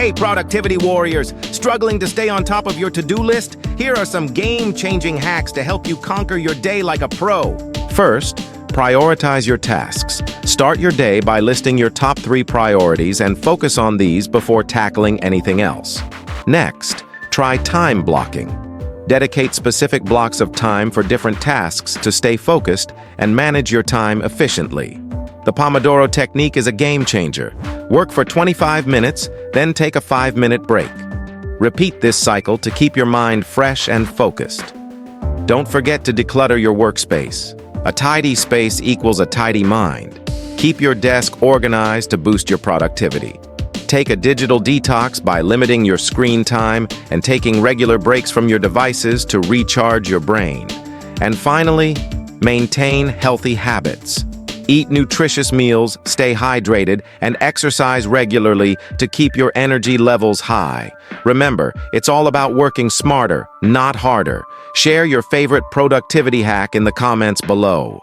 Hey, productivity warriors, struggling to stay on top of your to-do list? Here are some game-changing hacks to help you conquer your day like a pro. First, prioritize your tasks. Start your day by listing your top 3 priorities and focus on these before tackling anything else. Next, try time blocking. Dedicate specific blocks of time for different tasks to stay focused and manage your time efficiently. The Pomodoro technique is a game changer. Work for 25 minutes, then take a 5-minute break. Repeat this cycle to keep your mind fresh and focused. Don't forget to declutter your workspace. A tidy space equals a tidy mind. Keep your desk organized to boost your productivity. Take a digital detox by limiting your screen time and taking regular breaks from your devices to recharge your brain. And finally, maintain healthy habits. Eat nutritious meals, stay hydrated, and exercise regularly to keep your energy levels high. Remember, it's all about working smarter, not harder. Share your favorite productivity hack in the comments below.